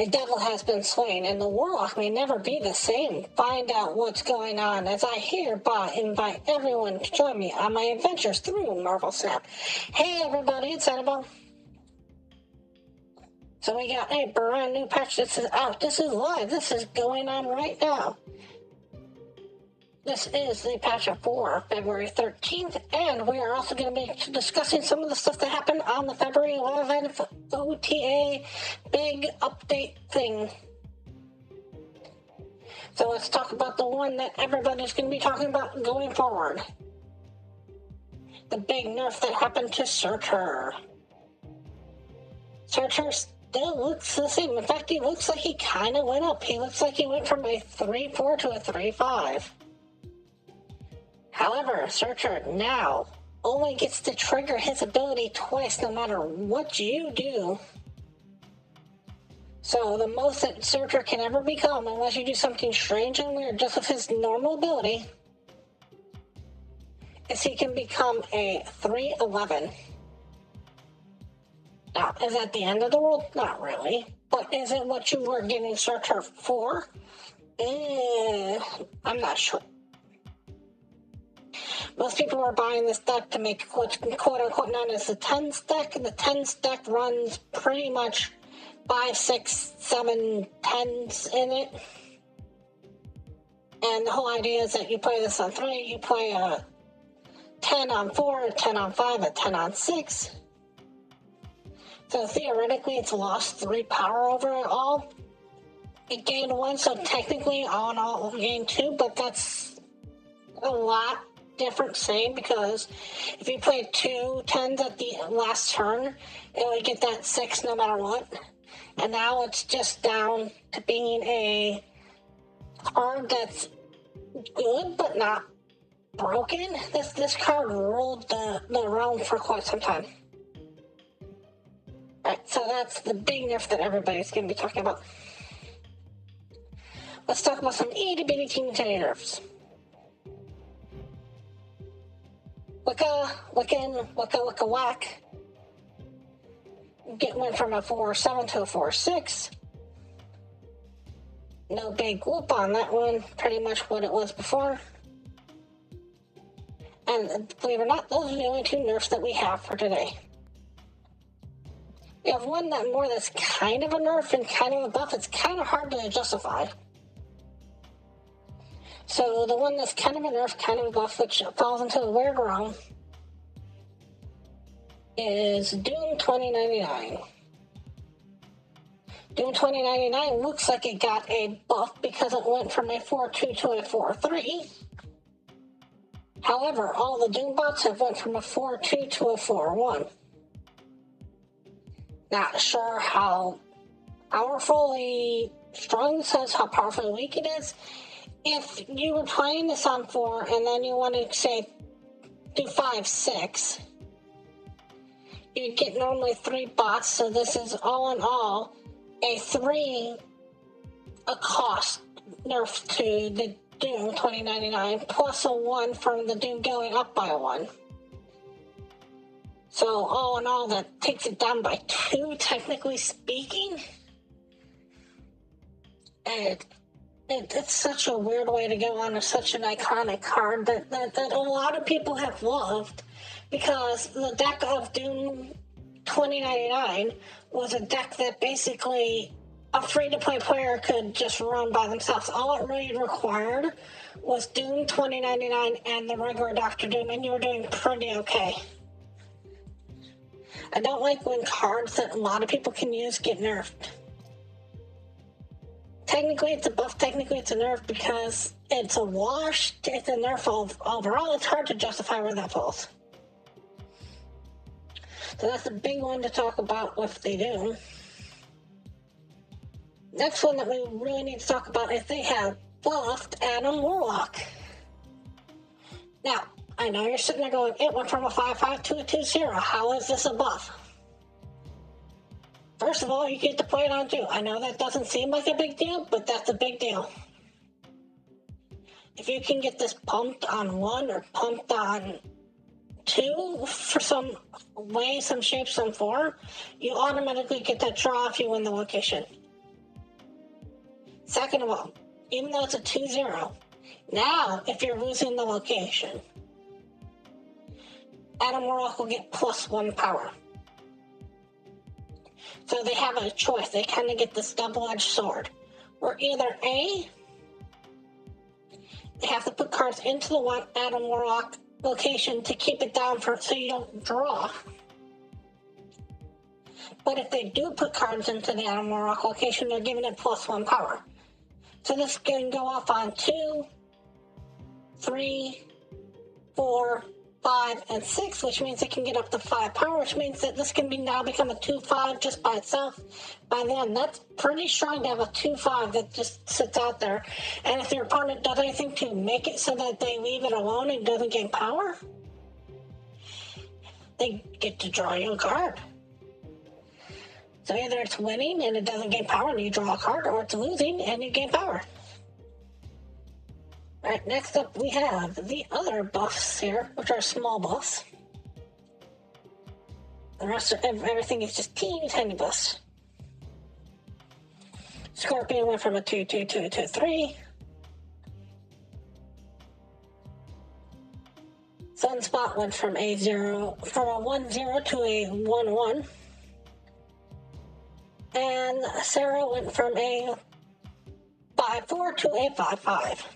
A devil has been slain, and the Warlock may never be the same. Find out what's going on as I hereby invite everyone to join me on my adventures through Marvel Snap. Hey everybody, it's Annabelle. So we got a brand new patch. This is out. This is live. This is going on right now. This is the patch for February 13th, and we are also going to be discussing some of the stuff that happened on the February 11th OTA big update thing. So let's talk about the one that everybody's going to be talking about going forward. The big nerf that happened to Searcher. Searcher still looks the same. In fact, he looks like he kind of went up. He looks like he went from a 3-4 to a 3-5. However, Searcher now only gets to trigger his ability twice no matter what you do. So the most that Searcher can ever become, unless you do something strange and weird just with his normal ability, is he can become a 3-11. Now, is that the end of the world? Not really. But is it what you were getting Searcher for? I'm not sure. Most people are buying this deck to make what's quote-unquote known as the 10s deck, and the 10s deck runs pretty much 5, 6, 7, 10s in it. And the whole idea is that you play this on 3, you play a 10 on 4, a 10 on 5, a 10 on 6. So theoretically, it's lost 3 power over it all. It gained 1, so technically all in all it gained 2, but that's a lot different saying, because if you play 2 10s at the last turn, it would get that 6 no matter what. And now it's just down to being a card that's good but not broken. This card ruled the realm for quite some time. Alright, so that's the big nerf that everybody's going to be talking about. Let's talk about some itty bitty teeny tiny nerfs. Wicca, whack. Went from a 4-7 to a 4-6. No big whoop on that one. Pretty much what it was before. And believe it or not, those are the only 2 nerfs that we have for today. We have one that's kind of a nerf and kind of a buff. It's kind of hard to justify. So the one that's kind of a nerf, kind of a buff, which falls into the weird realm, is Doom 2099. Doom 2099 looks like it got a buff because it went from a 4-2 to a 4-3. However, all the DoomBots have went from a 4-2 to a 4-1. Not sure how powerfully strong this is, how powerfully weak it is. If you were playing this on 4 and then you want to, say, do 5-6, you'd get normally 3 bots, so this is all in all a 3 cost nerf to the Doom 2099 plus a 1 from the Doom going up by a 1. So all in all, that takes it down by 2, technically speaking. And it's such a weird way to go on such an iconic card that a lot of people have loved, because the deck of Doom 2099 was a deck that basically a free-to-play player could just run by themselves. All it really required was Doom 2099 and the regular Dr. Doom, and you were doing pretty okay. I don't like when cards that a lot of people can use get nerfed. Technically it's a buff, technically it's a nerf, because it's a wash, it's a nerf overall. It's hard to justify where that falls. So that's the big one to talk about with the Doom. Next one that we really need to talk about is they have buffed Adam Warlock. Now, I know you're sitting there going, it went from a 5-5 to a 2-0. How is this a buff? First of all, you get to play it on 2. I know that doesn't seem like a big deal, but that's a big deal. If you can get this pumped on 1 or pumped on 2 for some way, some shape, some form, you automatically get that draw if you win the location. Second of all, even though it's a 2-0, now if you're losing the location, Adam Warlock will get +1 power. So they have a choice. They kind of get this double-edged sword. Or either A, they have to put cards into the one Adam Warlock location to keep it down so you don't draw. But if they do put cards into the Adam Warlock location, they're giving it +1 power. So this can go off on 2, 3, 4, 5, and 6, which means it can get up to 5 power, which means that this can now become a 2-5 just by itself. By then, that's pretty strong to have a 2-5 that just sits out there. And if your opponent does anything to make it so that they leave it alone and doesn't gain power, they get to draw you a card. So either it's winning and it doesn't gain power and you draw a card, or it's losing and you gain power. Alright, next up we have the other buffs here, which are small buffs. The rest of everything is just teeny tiny buffs. Scorpion went from a 2-2 to a 2-3. Sunspot went from a 1-0 to a 1-1. And Sarah went from a 5-4 to a 5-5.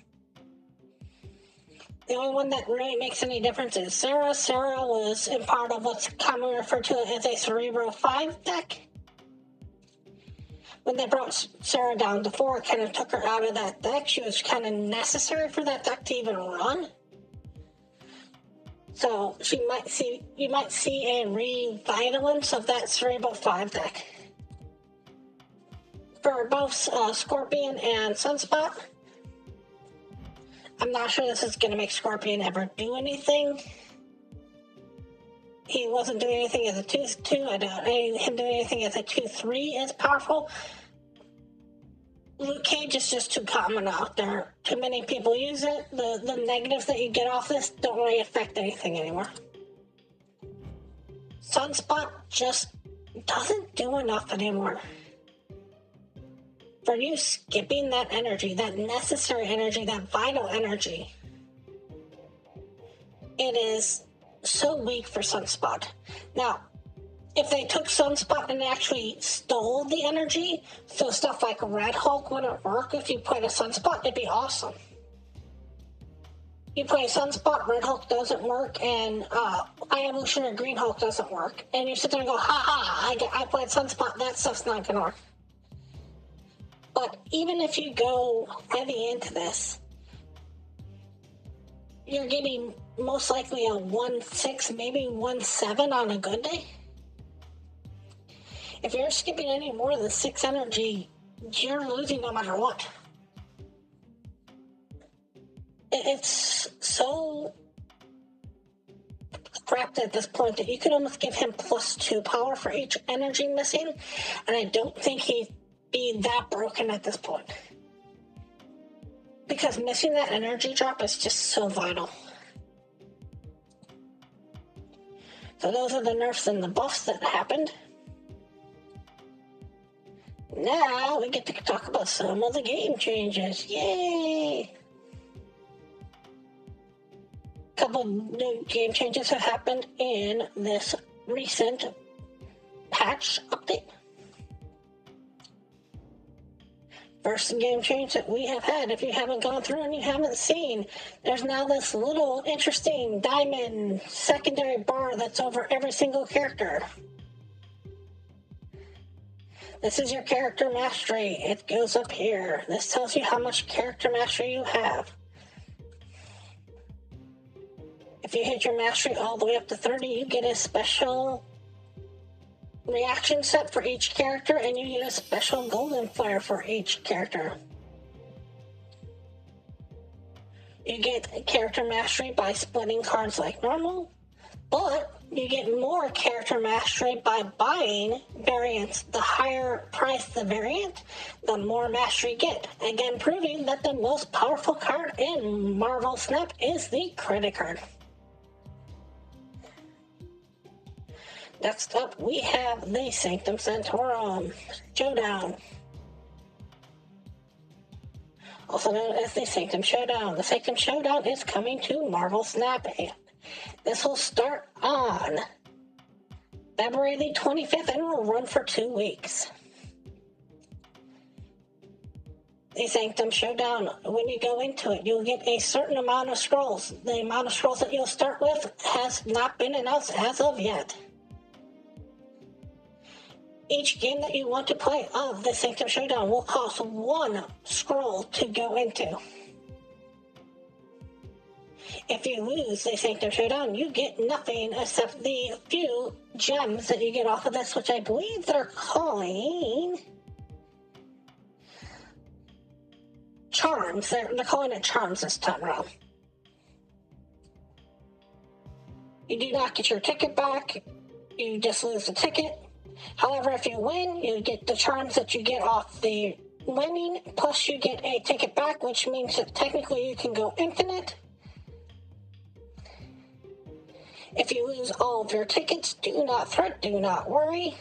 The only one that really makes any difference is Sarah. Sarah was in part of what's commonly referred to as a Cerebro 5 deck. When they brought Sarah down to 4, it kind of took her out of that deck. She was kind of necessary for that deck to even run. So you might see a revivalence of that Cerebro 5 deck. For both Scorpion and Sunspot, I'm not sure this is going to make Scorpion ever do anything. He wasn't doing anything as a 2-2. I doubt him doing anything as a 2-3 is powerful. Luke Cage is just too common out there. Too many people use it. The negatives that you get off this don't really affect anything anymore. Sunspot just doesn't do enough anymore. For you skipping that energy, that necessary energy, that vital energy, it is so weak for Sunspot. Now, if they took Sunspot and actually stole the energy, so stuff like Red Hulk wouldn't work if you played a Sunspot, it'd be awesome. You play Sunspot, Red Hulk doesn't work, and Evolution or Green Hulk doesn't work. And you sit there and go, I played Sunspot, that stuff's not going to work. But even if you go heavy into this, you're getting most likely a 1-6, maybe 1-7 on a good day. If you're skipping any more than 6 energy, you're losing no matter what. It's so crapped at this point that you could almost give him +2 power for each energy missing, and I don't think he'd be that broken at this point. Because missing that energy drop is just so vital. So those are the nerfs and the buffs that happened. Now we get to talk about some of the game changes. Yay! A couple new game changes have happened in this recent patch update. First game change that we have had, if you haven't gone through and you haven't seen, there's now this little interesting diamond secondary bar that's over every single character. This is your character mastery. It goes up here. This tells you how much character mastery you have. If you hit your mastery all the way up to 30, you get a special reaction set for each character, and you get a special golden flare for each character. You get character mastery by splitting cards like normal, but you get more character mastery by buying variants. The higher price the variant, the more mastery you get. Again, proving that the most powerful card in Marvel Snap is the credit card. Next up, we have the Sanctum Sanctorum Showdown. also known as the Sanctum Showdown. The Sanctum Showdown is coming to Marvel Snap. This will start on February the 25th and will run for 2 weeks. The Sanctum Showdown, when you go into it, you'll get a certain amount of scrolls. The amount of scrolls that you'll start with has not been announced as of yet. Each game that you want to play of the Sanctum Showdown will cost 1 scroll to go into. If you lose the Sanctum Showdown, you get nothing except the few gems that you get off of this, which I believe they're calling charms. They're calling it charms this time around. You do not get your ticket back. You just lose the ticket. However, if you win, you get the charms that you get off the winning, plus you get a ticket back, which means that technically you can go infinite. If you lose all of your tickets, do not fret, do not worry.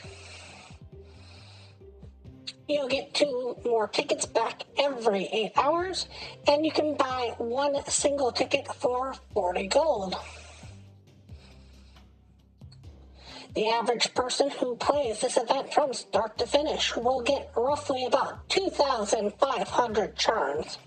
You'll get 2 more tickets back every 8 hours, and you can buy 1 single ticket for 40 gold. The average person who plays this event from start to finish will get roughly about 2,500 charms.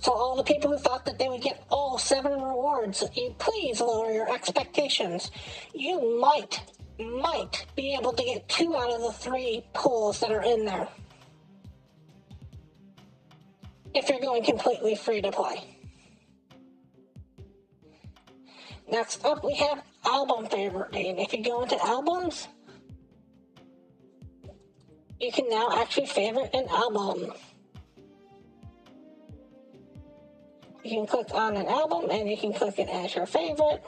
So all the people who thought that they would get all 7 rewards, you please lower your expectations. You might be able to get 2 out of the 3 pools that are in there, if you're going completely free to play. Next up, we have album favoriting. If you go into albums, you can now actually favorite an album. You can click on an album and you can click it as your favorite.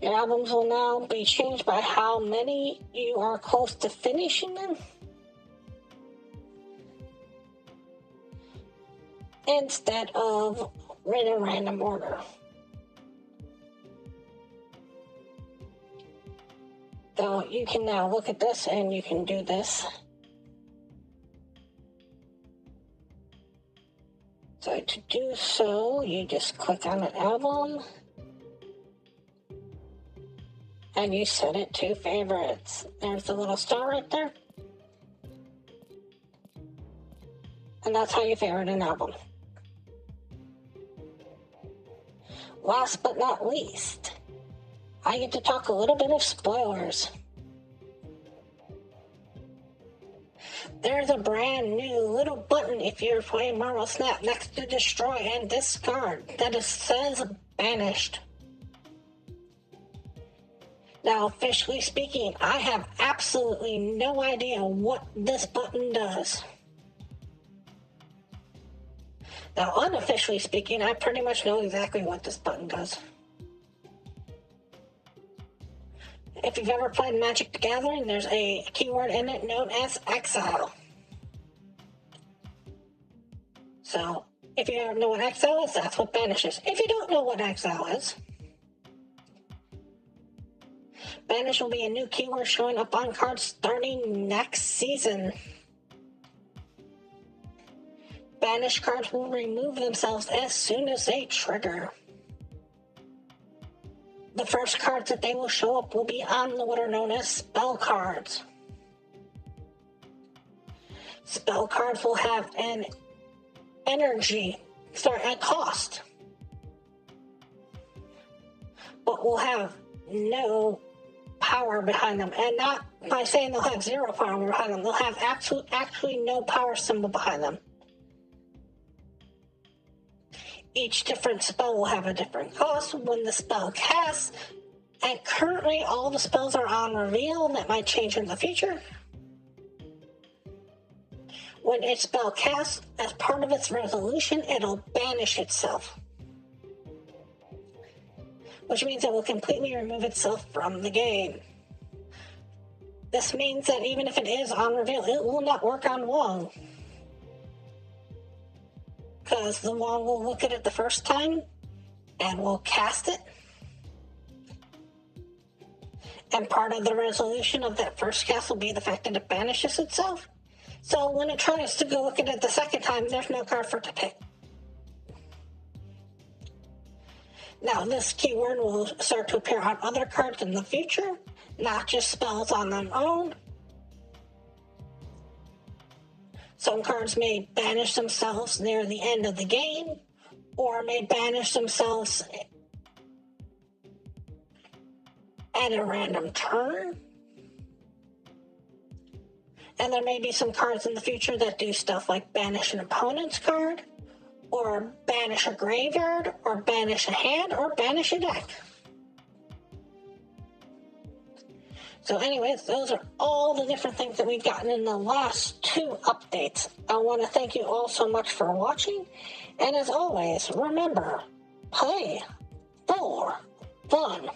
Your albums will now be changed by how many you are close to finishing them, instead of in a random order. So you can now look at this and you can do this. So to do so, you just click on an album and you set it to favorites. There's the little star right there. And that's how you favorite an album. Last but not least, I get to talk a little bit of spoilers. There's a brand new little button if you're playing Marvel Snap next to Destroy and Discard that says Banished. Now, officially speaking, I have absolutely no idea what this button does. Now, unofficially speaking, I pretty much know exactly what this button does. If you've ever played Magic the Gathering, there's a keyword in it known as Exile. So, if you don't know what Exile is, that's what Banish is. If you don't know what Exile is, Banish will be a new keyword showing up on cards starting next season. Banished cards will remove themselves as soon as they trigger. The first cards that they will show up will be on what are known as spell cards. Spell cards will have an energy, a cost, but will have no power behind them. And not by saying they'll have 0 power behind them, they'll have actually no power symbol behind them. Each different spell will have a different cost when the spell casts, and currently all the spells are on reveal. That might change in the future. When a spell casts, as part of its resolution, it'll banish itself, which means it will completely remove itself from the game. This means that even if it is on reveal, it will not work on Wong, because the Wong will look at it the first time and will cast it, And part of the resolution of that first cast will be the fact that it banishes itself. So when it tries to go look at it the second time, there's no card for it to pick. Now, this keyword will start to appear on other cards in the future, not just spells on their own. Some cards may banish themselves near the end of the game, or may banish themselves at a random turn. And there may be some cards in the future that do stuff like banish an opponent's card, or banish a graveyard, or banish a hand, or banish a deck. So anyways, those are all the different things that we've gotten in the last 2 updates. I want to thank you all so much for watching, and as always, remember, play for fun.